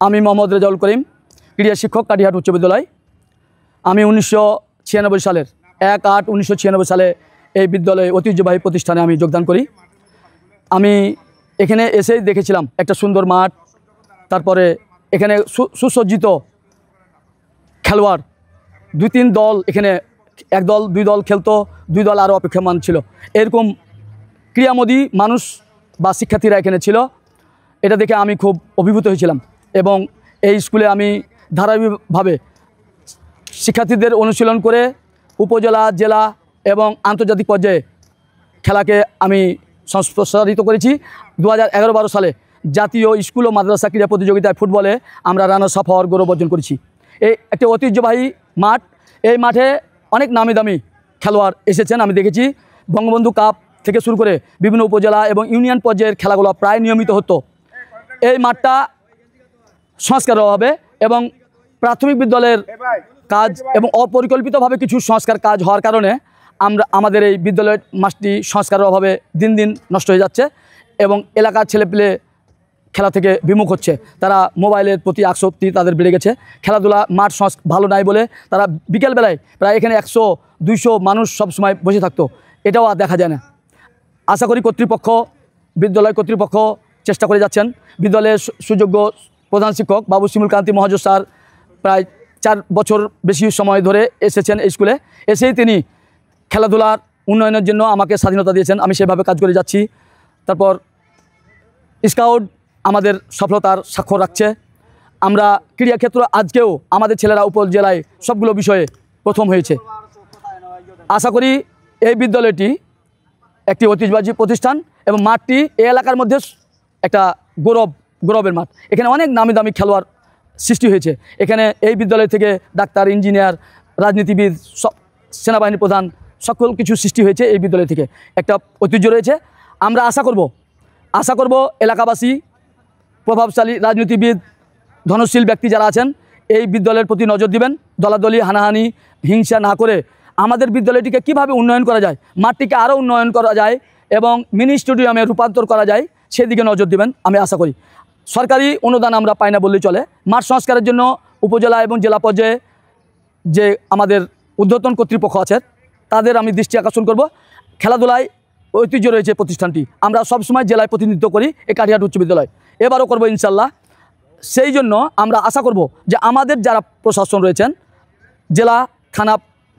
আমি মোহাম্মদ রেজাউল করিম, ক্রীড়া শিক্ষক, কাটিহাট উচ্চ বিদ্যালয়। আমি 1996 সালের 1-8-1996 সালে এই বিদ্যালয়ে ঐতিহ্যবাহী প্রতিষ্ঠানে আমি যোগদান করি। আমি এখানে এসেই দেখেছিলাম একটা সুন্দর মাঠ, তারপরে এখানে সুসজ্জিত খেলোয়াড়, 2-3 দল এখানে, এক দল 2 দল খেলতো, 2 দল আরও অপেক্ষমান ছিল। এরকম ক্রীড়ামোদী মানুষ বা শিক্ষার্থীরা এখানে ছিল। এটা দেখে আমি খুব অভিভূত হয়েছিলাম এবং এই স্কুলে আমি ধারাবাহিকভাবে শিক্ষার্থীদের অনুশীলন করে উপজেলা, জেলা এবং আন্তর্জাতিক পর্যায়ে খেলাকে আমি সম্প্রসারিত করেছি। 2011-12 সালে জাতীয় স্কুল ও মাদ্রাসা ক্রীড়া প্রতিযোগিতায় ফুটবলে আমরা রানার্স আপ হওয়ার গৌরব অর্জন করেছি। এই একটি ঐতিহ্যবাহী মাঠ। এই মাঠে অনেক নামি দামি খেলোয়াড় এসেছেন, আমি দেখেছি। বঙ্গবন্ধু কাপ থেকে শুরু করে বিভিন্ন উপজেলা এবং ইউনিয়ন পর্যায়ের খেলাগুলো প্রায় নিয়মিত হতো। এই মাঠটা সংস্কার হবে এবং প্রাথমিক বিদ্যালয়ের কাজ এবং অপরিকল্পিতভাবে কিছু সংস্কার কাজ হওয়ার কারণে আমাদের এই বিদ্যালয়ের মাঠটি সংস্কারের অভাবে দিন দিন নষ্ট হয়ে যাচ্ছে এবং এলাকার ছেলেপেলে খেলা থেকে বিমুখ হচ্ছে। তারা মোবাইলের প্রতি আসক্তি তাদের বেড়ে গেছে। খেলাধুলা মাঠ ভালো নাই বলে তারা বিকেলবেলায় প্রায় এখানে 100-200 মানুষ সবসময় বসে থাকতো, এটাও আর দেখা যায় না। আশা করি বিদ্যালয় কর্তৃপক্ষ চেষ্টা করে যাচ্ছেন। বিদ্যালয়ের সুযোগ্য প্রধান শিক্ষক বাবু শিমুল কান্তি মহাজন স্যার প্রায় 4 বছর বেশি সময় ধরে এসেছেন এই স্কুলে। এসেই তিনি খেলাধুলার উন্নয়নের জন্য আমাকে স্বাধীনতা দিয়েছেন, আমি সেভাবে কাজ করে যাচ্ছি। তারপর স্কাউট আমাদের সফলতার স্বাক্ষর রাখছে। আমরা ক্রীড়াক্ষেত্র আজকেও আমাদের ছেলেরা উপজেলায় সবগুলো বিষয়ে প্রথম হয়েছে। আশা করি এই বিদ্যালয়টি একটি ঐতিহ্যবাহী প্রতিষ্ঠান এবং মাঠটি এই এলাকার মধ্যে একটা গৌরবের মাঠ। এখানে অনেক নামি দামি খেলোয়াড় সৃষ্টি হয়েছে। এখানে এই বিদ্যালয় থেকে ডাক্তার, ইঞ্জিনিয়ার, রাজনীতিবিদ, সেনাবাহিনী প্রধান সকল কিছু সৃষ্টি হয়েছে এই বিদ্যালয় থেকে। একটা ঐতিহ্য রয়েছে। আমরা আশা করব এলাকাবাসী, প্রভাবশালী রাজনীতিবিদ, ধনশীল ব্যক্তি যারা আছেন এই বিদ্যালয়ের প্রতি নজর দিবেন। দলাদলি, হানাহানি, হিংসা না করে আমাদের বিদ্যালয়টিকে কিভাবে উন্নয়ন করা যায়, মাঠটিকে আরও উন্নয়ন করা যায় এবং মিনি স্টেডিয়ামে রূপান্তর করা যায় সেদিকে নজর দিবেন আমি আশা করি। সরকারি অনুদান আমরা পাই না বললেই চলে। মাঠ সংস্কারের জন্য উপজেলা এবং জেলা পর্যায়ে যে আমাদের ঊর্ধ্বতন কর্তৃপক্ষ আছে তাদের আমি দৃষ্টি আকর্ষণ করব। খেলাধুলায় ঐতিহ্য রয়েছে প্রতিষ্ঠানটি, আমরা সবসময় জেলায় প্রতিনিধিত্ব করি এই কাটিহাট উচ্চ বিদ্যালয়, এবারও করবো ইনশাল্লাহ। সেই জন্য আমরা আশা করব যে আমাদের যারা প্রশাসন রয়েছেন জেলা, থানা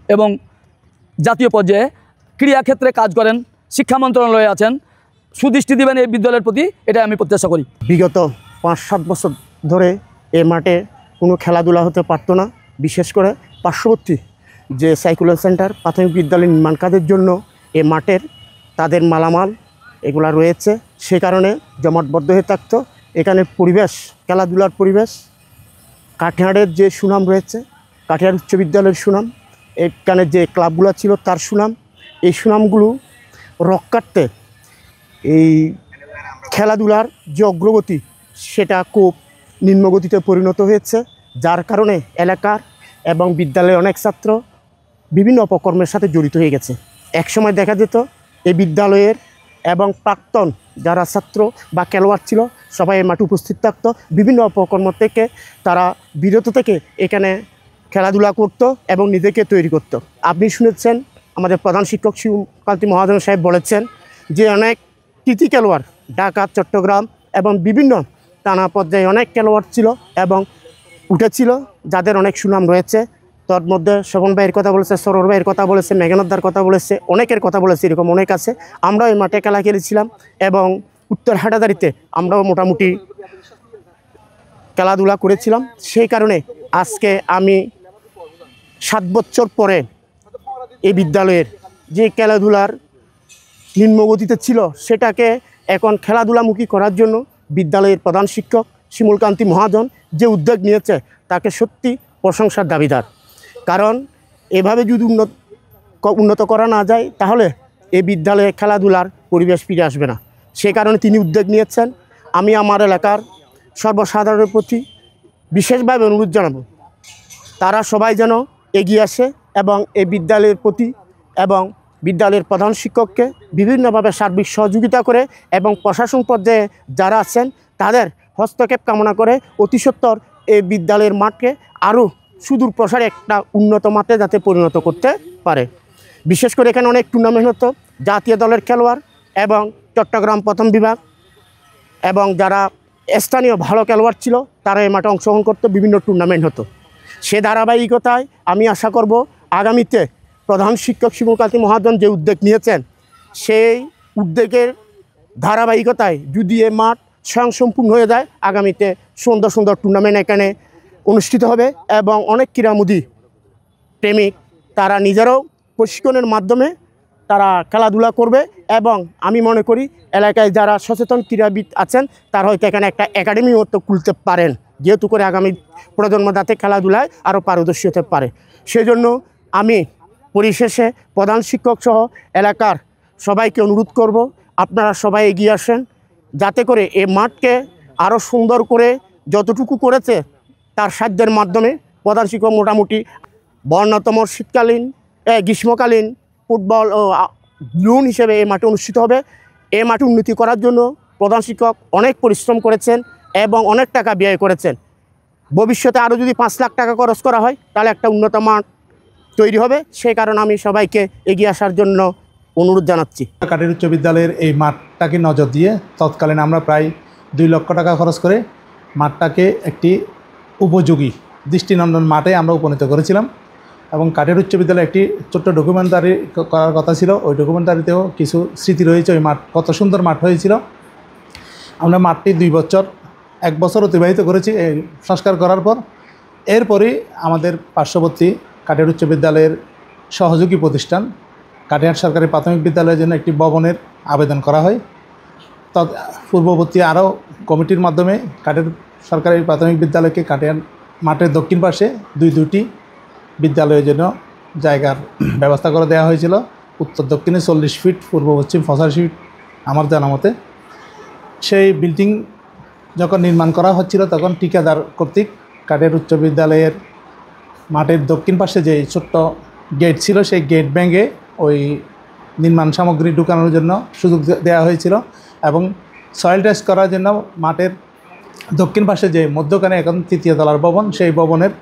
এবং জাতীয় পর্যায়ে ক্রীড়াক্ষেত্রে কাজ করেন, শিক্ষা মন্ত্রণালয়ে আছেন, সুদৃষ্টি দেবেন এই বিদ্যালয়ের প্রতি, এটাই আমি প্রত্যাশা করি। বিগত 5-7 বছর ধরে এই মাঠে কোনো খেলাধুলা হতে পারতো না। বিশেষ করে পার্শ্ববর্তী যে সাইকুলার সেন্টার প্রাথমিক বিদ্যালয় নির্মাণ কাজের জন্য এই মাঠের তাদের মালামাল এগুলা রয়েছে, সে কারণে জমাটবদ্ধ হয়ে থাকতো। এখানে পরিবেশ, খেলাধুলার পরিবেশ, কাটিহাটের যে সুনাম রয়েছে, কাটিহাট উচ্চ বিদ্যালয়ের সুনাম, এখানে যে ক্লাবগুলো ছিল তার সুনাম, এই সুনামগুলো রক্ষার্থে এই খেলাধুলার যে অগ্রগতি সেটা খুব নিম্নগতিতে পরিণত হয়েছে, যার কারণে এলাকার এবং বিদ্যালয়ের অনেক ছাত্র বিভিন্ন অপকর্মের সাথে জড়িত হয়ে গেছে। একসময় দেখা যেত এই বিদ্যালয়ের এবং প্রাক্তন যারা ছাত্র বা খেলোয়াড় ছিল সবাই এই মাঠে উপস্থিত থাকতো। বিভিন্ন অপকর্ম থেকে তারা বিরত থেকে এখানে খেলাধুলা করত এবং নিজেকে তৈরি করত। আপনি শুনেছেন আমাদের প্রধান শিক্ষক শিবকান্তি মহাজন সাহেব বলেছেন যে অনেক কৃতি খেলোয়াড় ঢাকা, চট্টগ্রাম এবং বিভিন্ন টানা পর্যায়ে অনেক খেলোয়াড় ছিল এবং উঠেছিল যাদের অনেক সুনাম রয়েছে। তার মধ্যে শোভন ভাইয়ের কথা বলেছে, সরোর ভাইয়ের কথা বলেছে, মেঘনাদার কথা বলেছে, অনেকের কথা বলেছে, এরকম অনেক আছে। আমরাও এই মাঠে খেলা খেলেছিলাম এবং উত্তর হাটাদারিতে আমরাও মোটামুটি খেলাধুলা করেছিলাম। সেই কারণে আজকে আমি 7 বছর পরে এই বিদ্যালয়ের যে খেলাধুলার নিম্নগতিতে ছিল সেটাকে এখন খেলাধুলামুখী করার জন্য বিদ্যালয়ের প্রধান শিক্ষক শিমুল কান্তি মহাজন যে উদ্যোগ নিয়েছে তাকে সত্যি প্রশংসার দাবিদার। কারণ এভাবে যদি উন্নত করা না যায় তাহলে এই বিদ্যালয়ে খেলাধুলার পরিবেশ ফিরে আসবে না। সে কারণে তিনি উদ্যোগ নিয়েছেন। আমি আমার এলাকার সর্বসাধারণের প্রতি বিশেষভাবে অনুরোধ জানাবো তারা সবাই যেন এগিয়ে আসে এবং এই বিদ্যালয়ের প্রতি এবং বিদ্যালয়ের প্রধান শিক্ষককে বিভিন্নভাবে সার্বিক সহযোগিতা করে এবং প্রশাসন পর্যায়ে যারা আছেন তাদের হস্তক্ষেপ কামনা করে অতি সত্বর এই বিদ্যালয়ের মাঠকে আরও সুদূর প্রসারে একটা উন্নত মাত্রে যাতে পরিণত করতে পারে। বিশেষ করে এখানে অনেক টুর্নামেন্ট হতো, জাতীয় দলের খেলোয়াড় এবং চট্টগ্রাম প্রথম বিভাগ এবং যারা স্থানীয় ভালো খেলোয়াড় ছিল তারা এই মাঠে অংশগ্রহণ করতো, বিভিন্ন টুর্নামেন্ট হতো। সে ধারাবাহিকতায় আমি আশা করব আগামীতে প্রধান শিক্ষক শিমুল মহাজন যে উদ্যোগ নিয়েছেন সেই উদ্যোগের ধারাবাহিকতায় যদি এ মাঠ স্বয়ংসম্পূর্ণ হয়ে যায়, আগামীতে সুন্দর সুন্দর টুর্নামেন্ট এখানে অনুষ্ঠিত হবে এবং অনেক ক্রীড়ামোদী প্রেমিক তারা নিজেরাও প্রশিক্ষণের মাধ্যমে তারা খেলাধুলা করবে এবং আমি মনে করি এলাকায় যারা সচেতন ক্রীড়াবিদ আছেন তারা হয়তো এখানে একটা একাডেমি মতো খুলতে পারেন, যেহেতু করে আগামী প্রজন্ম যাতে খেলাধুলায় আরও পারদর্শী হতে পারে। সেই জন্য আমি পরিশেষে প্রধান শিক্ষক সহ এলাকার সবাইকে অনুরোধ করব, আপনারা সবাই এগিয়ে আসেন যাতে করে এই মাঠকে আরও সুন্দর করে যতটুকু করেছে তার সাধ্যের মাধ্যমে প্রধান শিক্ষক মোটামুটি বর্ণতম শীতকালীন গ্রীষ্মকালীন ফুটবল ও জোন হিসেবে এই মাঠে অনুষ্ঠিত হবে। এই মাঠে উন্নতি করার জন্য প্রধান শিক্ষক অনেক পরিশ্রম করেছেন এবং অনেক টাকা ব্যয় করেছেন। ভবিষ্যতে আরও যদি 5 লাখ টাকা খরচ করা হয় তাহলে একটা উন্নত মাঠ তৈরি হবে। সেই কারণে আমি সবাইকে এগিয়ে আসার জন্য অনুরোধ জানাচ্ছি। কাটিয়ার উচ্চ বিদ্যালয়ের এই মাঠটাকে নজর দিয়ে তৎকালীন আমরা প্রায় 2 লক্ষ টাকা খরচ করে মাঠটাকে একটি উপযোগী দৃষ্টিনন্দন মাঠে আমরা উপনীত করেছিলাম এবং কাটিয়ার উচ্চ বিদ্যালয়ে একটি ছোট্ট ডকুমেন্টারি করার কথা ছিল। ওই ডকুমেন্টারিতেও কিছু স্মৃতি রয়েছে। ওই মাঠ কত সুন্দর মাঠ হয়েছিল। আমরা মাঠটি 1 বছর অতিবাহিত করেছি এই সংস্কার করার পর। এরপরই আমাদের পার্শ্ববর্তী কাটিয়ার উচ্চ বিদ্যালয়ের সহযোগী প্রতিষ্ঠান কাটিয়ার সরকারি প্রাথমিক বিদ্যালয়ের জন্য একটি ভবনের আবেদন করা হয়। পূর্ববর্তী আরও কমিটির মাধ্যমে কাটিয়ার সরকারি প্রাথমিক বিদ্যালয়কে কাটিয়ার মাঠের দক্ষিণ পাশে দুটি বিদ্যালয়ের জন্য জায়গার ব্যবস্থা করে দেওয়া হয়েছিল। উত্তর দক্ষিণে 40 ফিট, পূর্ব পশ্চিম 85 ফিট আমার জানা মতে। সেই বিল্ডিং যখন নির্মাণ করা হচ্ছিল তখন ঠিকাদার কর্তৃক কাটিয়ার উচ্চ বিদ্যালয়ের মাঠের দক্ষিণ পাশে যে ছোট্ট গেট ছিল সেই গেট ভেঙে ওই নির্মাণ সামগ্রী ঢুকানোর জন্য সুযোগ দেওয়া হয়েছিল এবং সয়েল টেস্ট করার জন্য মাঠের দক্ষিণ পাশে যে মধ্যখানে এখন 3য় তলার ভবন, সেই ভবনের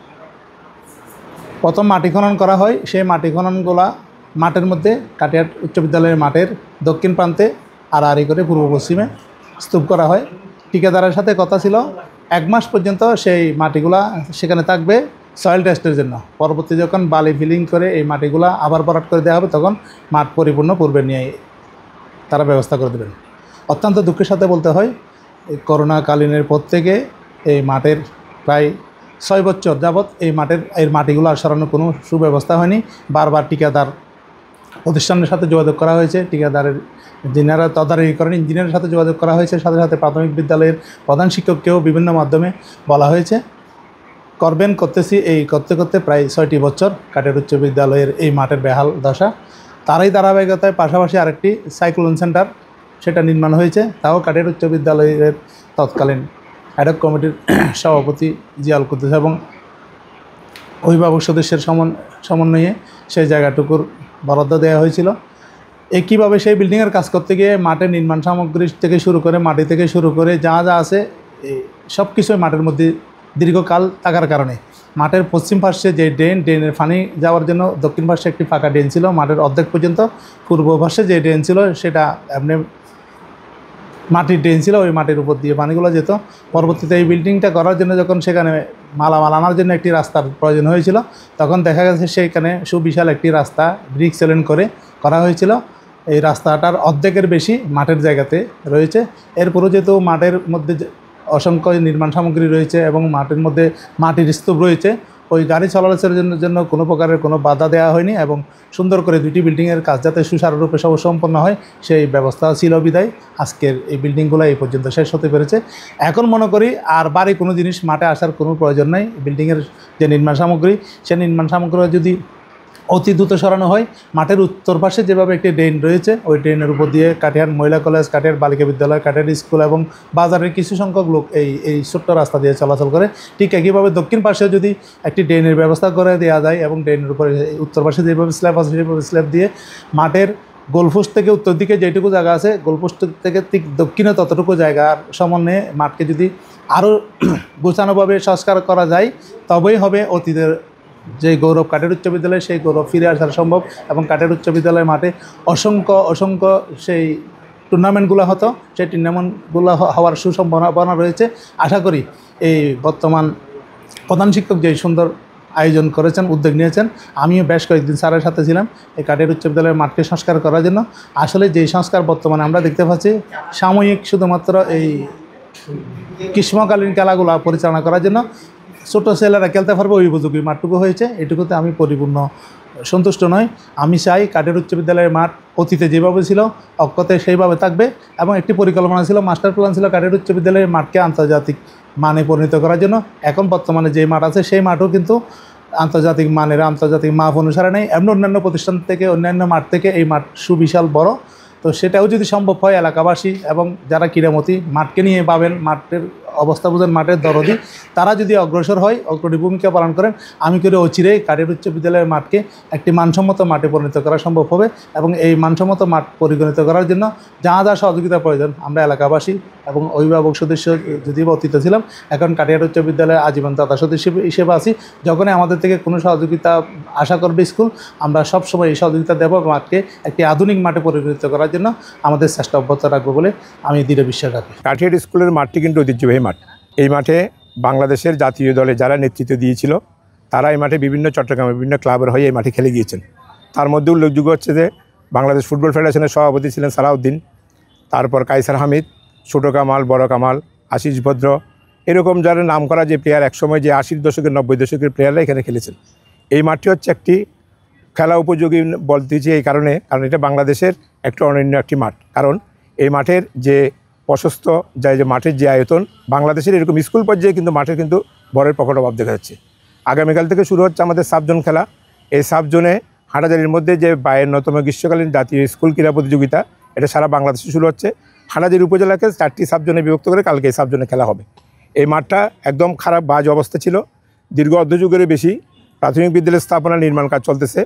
প্রথম মাটি খনন করা হয়। সেই মাটি খননগুলা মাঠের মধ্যে কাটিয়ার উচ্চ বিদ্যালয়ের মাঠের দক্ষিণ প্রান্তে আড়াআড়ি করে পূর্ব পশ্চিমে স্তূপ করা হয়। ঠিকাদারের সাথে কথা ছিল 1 মাস পর্যন্ত সেই মাটিগুলা সেখানে থাকবে সয়েল টেস্টের জন্য। পরবর্তী যখন বালি ফিলিং করে এই মাটিগুলা আবার ভরাট করে দেওয়া হবে তখন মাঠ পরিপূর্ণ পূর্বে নিয়ে তারা ব্যবস্থা করে দেবেন। অত্যন্ত দুঃখের সাথে বলতে হয় এই করোনাকালীনের পর থেকে এই মাঠের প্রায় 6 বছর যাবৎ এই মাটিগুলো আর সরানোর কোনো সুব্যবস্থা হয়নি। বারবার ঠিকাদার প্রতিষ্ঠানের সাথে যোগাযোগ করা হয়েছে, ঠিকাদারের যিনারা তদারকি করেন ইঞ্জিনিয়ারের সাথে যোগাযোগ করা হয়েছে, সাথে সাথে প্রাথমিক বিদ্যালয়ের প্রধান শিক্ষককেও বিভিন্ন মাধ্যমে বলা হয়েছে। করতেছি এই করতে করতে প্রায় 6টি বছর কাটিয়ার উচ্চ বিদ্যালয়ের এই মাঠের বেহাল দশা। তারই ধারাবাহিকতায় পাশাপাশি আরেকটি সাইক্লোন সেন্টার সেটা নির্মাণ হয়েছে, তাও কাটিয়ার উচ্চ বিদ্যালয়ের তৎকালীন অ্যাডহক কমিটির সভাপতি জিয়াউল কুদ্দুস এবং অভিভাবক সদস্যের সমন্বয়ে সেই জায়গাটুকুর বরাদ্দ দেওয়া হয়েছিল। একইভাবে সেই বিল্ডিংয়ের কাজ করতে গিয়ে মাঠের নির্মাণ সামগ্রী থেকে শুরু করে মাটি থেকে শুরু করে যা আছে সব কিছুই মাঠের মধ্যে দীর্ঘকাল থাকার কারণে মাঠের পশ্চিম পাশে যে ড্রেনের পানি যাওয়ার জন্য দক্ষিণ পাশে একটি ফাঁকা ড্রেন ছিল মাঠের অর্ধেক পর্যন্ত, পূর্ব পাশে যে ড্রেন ছিল সেটা এমনি মাটির ড্রেন ছিল, ওই মাটির উপর দিয়ে পানিগুলো যেত। পরবর্তীতে এই বিল্ডিংটা করার জন্য যখন সেখানে মালামাল আনার জন্য একটি রাস্তার প্রয়োজন হয়েছিল তখন দেখা গেছে সেখানে সুবিশাল একটি রাস্তা ব্রিক সেলেন করে করা হয়েছিল। এই রাস্তাটার অর্ধেকের বেশি মাঠের জায়গাতে রয়েছে। এরপরও যেহেতু মাঠের মধ্যে অসংখ্য নির্মাণ সামগ্রী রয়েছে এবং মাঠের মধ্যে মাটির স্তূপ রয়েছে, ওই গাড়ি চলাচলের জন্য কোনো প্রকারের কোনো বাধা দেওয়া হয়নি এবং সুন্দর করে 2টি বিল্ডিংয়ের কাজ যাতে সুচারুরূপে সম্পন্ন হয় সেই ব্যবস্থা ছিল বিধায় আজকের এই বিল্ডিংগুলো এই পর্যন্ত শেষ হতে পেরেছে। এখন মনে করি আর বাড়ি কোনো জিনিস মাঠে আসার কোনো প্রয়োজন নেই। বিল্ডিংয়ের যে নির্মাণ সামগ্রী সেই নির্মাণ সামগ্রী যদি অতি দ্রুত সরানো হয়। মাঠের উত্তর পাশে যেভাবে একটি ড্রেন রয়েছে, ওই ড্রেনের উপর দিয়ে কাটিহার মহিলা কলেজ, কাটিহার বালিকা বিদ্যালয়, কাটিহার স্কুল এবং বাজারের কিছু সংখ্যক লোক এই ছোট্ট রাস্তা দিয়ে চলাচল করে। ঠিক একইভাবে দক্ষিণ পাশেও যদি একটি ড্রেনের ব্যবস্থা করে দেওয়া যায় এবং ড্রেনের উপরে উত্তর পাশে যেভাবে স্ল্যাব আছে সেভাবে স্ল্যাব দিয়ে মাঠের গোলপোস্ট থেকে উত্তর দিকে যেটুকু জায়গা আছে, গোলপোস্ট থেকে ঠিক দক্ষিণে ততটুকু জায়গার সমন্বয়ে মাঠকে যদি আরও গোছানোভাবে সংস্কার করা যায়, তবেই হবে অতীতের যে গৌরব কাটের উচ্চ বিদ্যালয়, সেই গৌরব ফিরে আসা সম্ভব। এবং কাটের উচ্চ বিদ্যালয় মাঠে অসংখ্য সেই টুর্নামেন্টগুলো হতো, সেই টুর্নামেন্টগুলো হওয়ার সুসম্ভাবনা রয়েছে। আশা করি এই বর্তমান প্রধান শিক্ষক যে সুন্দর আয়োজন করেছেন, উদ্যোগ নিয়েছেন, আমিও বেশ কয়েকদিন স্যারের সাথে ছিলাম এই কাটিহার উচ্চ বিদ্যালয়ের মাঠকে সংস্কার করার জন্য। আসলে যেই সংস্কার বর্তমানে আমরা দেখতে পাচ্ছি, সাময়িক শুধুমাত্র এই গ্রীষ্মকালীন খেলাগুলো পরিচালনা করার জন্য ছোটো ছেলেরা খেলতে পারবে ওই উপযোগী মাঠটুকু হয়েছে, এটুকুতে আমি পরিপূর্ণ সন্তুষ্ট নয়। আমি চাই কাটিহার উচ্চ বিদ্যালয়ের মাঠ অতীতে যেভাবে ছিল অক্ষতে সেইভাবে থাকবে, এবং একটি পরিকল্পনা ছিল, মাস্টার প্ল্যান ছিল কাটিহার উচ্চ বিদ্যালয়ের মাঠকে আন্তর্জাতিক মানে পরিণত করার জন্য। এখন বর্তমানে যে মাঠ আছে সেই মাঠও কিন্তু আন্তর্জাতিক মাপ অনুসারে নেই। এমন অন্যান্য প্রতিষ্ঠান থেকে, অন্যান্য মাঠ থেকে এই মাঠ সুবিশাল বড়। তো সেটাও যদি সম্ভব হয়, এলাকাবাসী এবং যারা ক্রীড়ামতী মাঠকে নিয়ে পাবেন, মাঠের অবস্থা বুঝেন, মাঠের দরদি, তারা যদি অগ্রসর হয়, অগ্রণী ভূমিকা পালন করেন, আমি করে অচিরেই কাটিহার উচ্চ বিদ্যালয়ের মাঠকে একটি মানসম্মত মাঠে পরিণত করা সম্ভব হবে। এবং এই মানসম্মত মাঠ পরিগণিত করার জন্য যা সহযোগিতা প্রয়োজন, আমরা এলাকাবাসী এবং অভিভাবক সদস্য যদিও অতীত ছিলাম, এখন কাটিহার উচ্চ বিদ্যালয়ের আজীবন দাতা সদস্য হিসেবে আছি। যখনই আমাদের থেকে কোনো সহযোগিতা আশা করবে স্কুল, আমরা সবসময় এই সহযোগিতা দেব। মাঠকে একটি আধুনিক মাঠে পরিণত করার জন্য আমাদের চেষ্টা অব্যাহত রাখবো বলে আমি দৃঢ় বিশ্বাস রাখি। কাটিহার স্কুলের মাঠটি কিন্তু ঐতিহ্যবাহী মাঠ। এই মাঠে বাংলাদেশের জাতীয় দলে যারা নেতৃত্ব দিয়েছিল, তারা এই মাঠে বিভিন্ন চট্টগ্রামে বিভিন্ন ক্লাবের হয়ে এই মাঠে খেলে গিয়েছেন। তার মধ্যে উল্লেখযোগ্য হচ্ছে যে বাংলাদেশ ফুটবল ফেডারেশনের সভাপতি ছিলেন সালাউদ্দিন, তারপর কাইসার হামিদ, ছোটো কামাল, বড় কামাল, আশিস ভদ্র, এরকম যারা নাম করা যে প্লেয়ার, একসময় যে 80 দশকের 90 দশকের প্লেয়াররা এখানে খেলেছেন। এই মাঠটি হচ্ছে একটি খেলা উপযোগী বলতেছি এই কারণ এটা বাংলাদেশের একটা অনন্য একটি মাঠ। কারণ এই মাঠের যে প্রশস্ত যে মাঠের যে আয়তন, বাংলাদেশের এরকম স্কুল পর্যায়ে কিন্তু মাঠের কিন্তু বড়ের প্রকট অভাব দেখা যাচ্ছে। আগামীকাল থেকে শুরু হচ্ছে আমাদের সাবজোন খেলা। এই সাবজোনে হাটাজারির মধ্যে যে 52তম গ্রীষ্মকালীন জাতীয় স্কুল ক্রীড়া প্রতিযোগিতা, এটা সারা বাংলাদেশে শুরু হচ্ছে। হাটাজারি উপজেলাকে 4টি সাবজোনে বিভক্ত করে কালকে এই সাবজোনে খেলা হবে। এই মাঠটা একদম খারাপ বাজ অবস্থা ছিল, দীর্ঘ অর্ধযুগেরও বেশি প্রাথমিক বিদ্যালয় স্থাপনা নির্মাণ কাজ চলতেছে।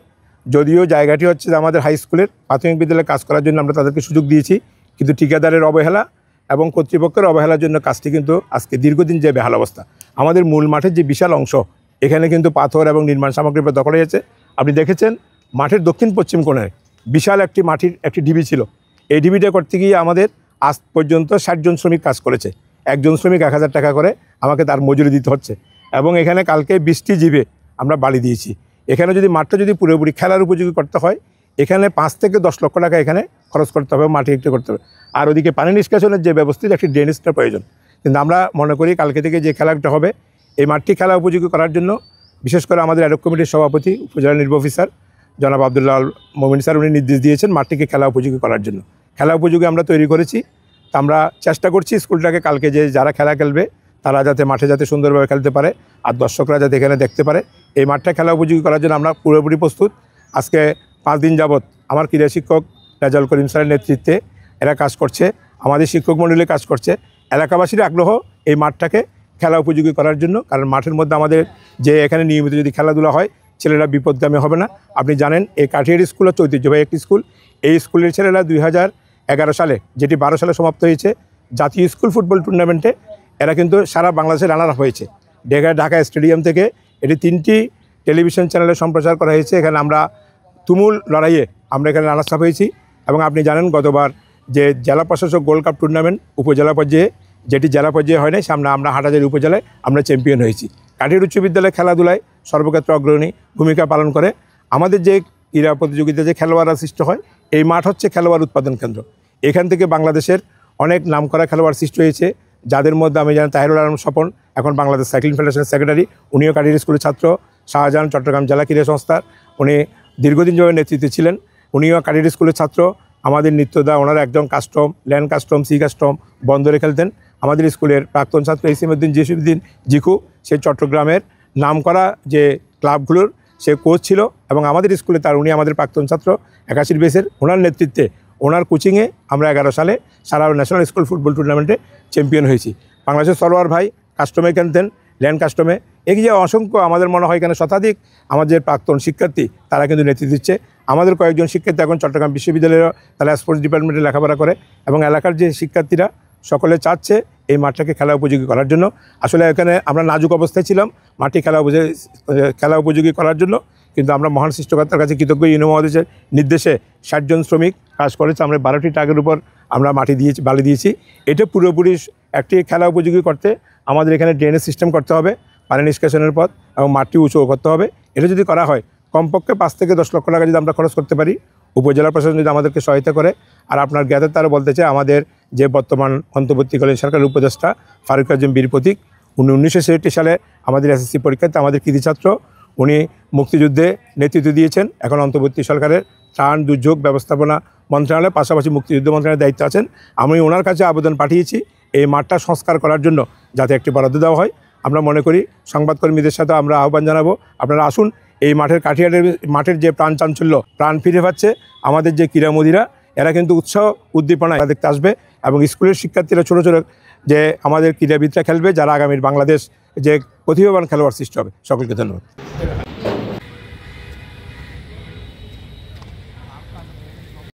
যদিও জায়গাটি হচ্ছে যে আমাদের হাই স্কুলের প্রাথমিক বিদ্যালয়ে কাজ করার জন্য আমরা তাদেরকে সুযোগ দিয়েছি, কিন্তু ঠিকাদারের অবহেলা এবং কর্তৃপক্ষের অবহেলার জন্য কাজটি কিন্তু আজকে দীর্ঘদিন যে বেহাল অবস্থা। আমাদের মূল মাঠের যে বিশাল অংশ, এখানে কিন্তু পাথর এবং নির্মাণ সামগ্রীর উপর দখল হয়েছে। আপনি দেখেছেন মাঠের দক্ষিণ পশ্চিম কোণায় বিশাল একটি মাটির একটি ঢিবি ছিল। এই ঢিবিটা করতে গিয়ে আমাদের আজ পর্যন্ত 60 জন শ্রমিক কাজ করেছে। একজন শ্রমিক 1000 টাকা করে আমাকে তার মজুরি দিতে হচ্ছে। এবং এখানে কালকে 20টি জিবে আমরা বালি দিয়েছি। এখানে যদি মাঠটা যদি পুরোপুরি খেলার উপযোগী করতে হয়, এখানে 5 থেকে 10 লক্ষ টাকা এখানে খরচ করতে হবে, মাটি একটু করতে হবে। আর ওদিকে পানি নিষ্কাশনের যে ব্যবস্থা, একটি ড্রেনেজটার প্রয়োজন। কিন্তু আমরা মনে করি কালকে থেকে যে খেলাটা হবে, এই মাঠটি খেলা উপযোগী করার জন্য বিশেষ করে আমাদের অ্যাডক কমিটির সভাপতি উপজেলা নির্বাহী অফিসার জনাব আব্দুল্লাহ মোমিন স্যার, উনি নির্দেশ দিয়েছেন মাঠটিকে খেলা উপযোগী করার জন্য। খেলা উপযোগী আমরা তৈরি করেছি। তা আমরা চেষ্টা করছি স্কুলটাকে কালকে যে যারা খেলা খেলবে তারা যাতে মাঠে যাতে সুন্দরভাবে খেলতে পারে, আর দর্শকরা যাতে এখানে দেখতে পারে, এই মাঠটা খেলা উপযোগী করার জন্য আমরা পুরোপুরি প্রস্তুত। আজকে 5 দিন যাবৎ আমার ক্রীড়া শিক্ষক রেজাউল করিম স্যারের নেতৃত্বে এরা কাজ করছে, আমাদের শিক্ষক মণ্ডলী কাজ করছে। এলাকাবাসীর আগ্রহ এই মাঠটাকে খেলা উপযোগী করার জন্য, কারণ মাঠের মধ্যে আমাদের যে এখানে নিয়মিত যদি খেলাধুলা হয়, ছেলেরা বিপদগামী হবে না। আপনি জানেন এই কাটিহার স্কুল হচ্ছে ঐতিহ্যবাহী একটি স্কুল। এই স্কুলের ছেলেরা 2011 সালে, যেটি 12 সালে সমাপ্ত হয়েছে, জাতীয় স্কুল ফুটবল টুর্নামেন্টে এরা কিন্তু সারা বাংলাদেশে রানার আপ হয়েছে। ঢাকা স্টেডিয়াম থেকে এটি 3টি টেলিভিশন চ্যানেলে সম্প্রচার করা হয়েছে। এখানে আমরা তুমুল লড়াইয়ে আমরা এখানে রানার্স আপ হয়েছি। এবং আপনি জানেন গতবার যে জেলা প্রশাসক গোল্ড কাপ টুর্নামেন্ট উপজেলা পর্যায়ে, যেটি জেলা পর্যায়ে হয় নাই, সামনে আমরা হাটাজারি উপজেলায় আমরা চ্যাম্পিয়ন হয়েছি। কাটিহার উচ্চ বিদ্যালয় খেলাধুলায় সর্বক্ষেত্রে অগ্রণী ভূমিকা পালন করে। আমাদের যে ক্রীড়া প্রতিযোগিতা যে খেলোয়াড়রা সৃষ্টি হয়, এই মাঠ হচ্ছে খেলোয়াড় উৎপাদন কেন্দ্র। এখান থেকে বাংলাদেশের অনেক নামকরা খেলোয়াড় সৃষ্টি হয়েছে, যাদের মধ্যে আমি জানি তাহিরুল আলম স্বপন এখন বাংলাদেশ সাইক্লিং ফেডারেশনের সেক্রেটারি, উনিও কাটিহার স্কুলের ছাত্র। শাহজাহান চট্টগ্রাম জেলা ক্রীড়া সংস্থার উনি দীর্ঘদিন ধরে নেতৃত্বে ছিলেন, উনিও কাটিহার স্কুলের ছাত্র। আমাদের নিত্যদা ওনারা একজন custom, land custom, sea custom বন্দরে খেলতেন। আমাদের স্কুলের প্রাক্তন ছাত্র ইসিমউদ্দিন জেসুদ্দিন জিকু, সেই চট্টগ্রামের নামকরা যে ক্লাবগুলোর সে কোচ ছিল এবং আমাদের স্কুলে উনি আমাদের প্রাক্তন ছাত্র 81 বেসের, ওনার নেতৃত্বে ওনার কোচিংয়ে আমরা 11 সালে সারা ন্যাশনাল স্কুল ফুটবল টুর্নামেন্টে চ্যাম্পিয়ন হয়েছি। বাংলাদেশের সরোয়ার ভাই কাস্টমে খেলতেন, ল্যান্ড কাস্টমে। এই যে অসংখ্য আমাদের মনে হয় এখানে শতাধিক আমাদের প্রাক্তন শিক্ষার্থী তারা কিন্তু নেতৃত্ব দিচ্ছে। আমাদের কয়েকজন শিক্ষার্থী এখন চট্টগ্রাম বিশ্ববিদ্যালয়ের তারা স্পোর্টস ডিপার্টমেন্টে লেখাপড়া করে এবং এলাকার যে শিক্ষার্থীরা সকলে চাচ্ছে এই মাঠটাকে খেলা উপযোগী করার জন্য। আসলে এখানে আমরা নাজুক অবস্থায় ছিলাম মাঠটি খেলা উপযোগী করার জন্য, কিন্তু আমরা মহান সৃষ্টিকর্তার কাছে কৃতজ্ঞ। ইউনো মহাদেশের নির্দেশে 60 জন শ্রমিক কাজ করেছে। আমরা 12টি ট্রাকের উপর আমরা বালি দিয়েছি। এটা পুরোপুরি একটি খেলা উপযোগী করতে আমাদের এখানে ড্রেনেজ সিস্টেম করতে হবে, পানি নিষ্কাশনের পথ এবং মাঠটি উঁচু করতে হবে। এটা যদি করা হয় কমপক্ষে 5 থেকে 10 লক্ষ টাকা যদি আমরা খরচ করতে পারি, উপজেলা প্রশাসন যদি আমাদেরকে সহায়তা করে। আর আপনার জ্ঞাতে তারা বলতে চায় আমাদের যে বর্তমান অন্তর্বর্তীকালীন সরকারের উপদেষ্টা ফারুক আজম বীর প্রতীক, উনি 1963 সালে আমাদের এসএসসি পরীক্ষাতে আমাদের কৃতি ছাত্র, উনি মুক্তিযুদ্ধে নেতৃত্ব দিয়েছেন। এখন অন্তর্বর্তী সরকারের ত্রাণ দুর্যোগ ব্যবস্থাপনা মন্ত্রণালয়ের পাশাপাশি মুক্তিযুদ্ধ মন্ত্রণালয়ের দায়িত্ব আছেন। আমি ওনার কাছে আবেদন পাঠিয়েছি এই মাঠটা সংস্কার করার জন্য যাতে একটি বরাদ্দ দেওয়া হয়। আমরা মনে করি সংবাদকর্মীদের সাথে আমরা আহ্বান জানাবো, আপনারা আসুন। এই মাঠের যে প্রাণ চাঞ্চল্য, প্রাণ ফিরে পাচ্ছে আমাদের যে ক্রীড়ামোদীরা, এরা কিন্তু উৎসাহ উদ্দীপনায় দেখতে আসবে এবং স্কুলের শিক্ষার্থীরা ছোটো ছোটো যে আমাদের ক্রীড়াবিদরা খেলবে, যারা আগামীর বাংলাদেশ যে প্রতিভাবান খেলোয়াড় সৃষ্টি হবে। সকলকে ধন্যবাদ।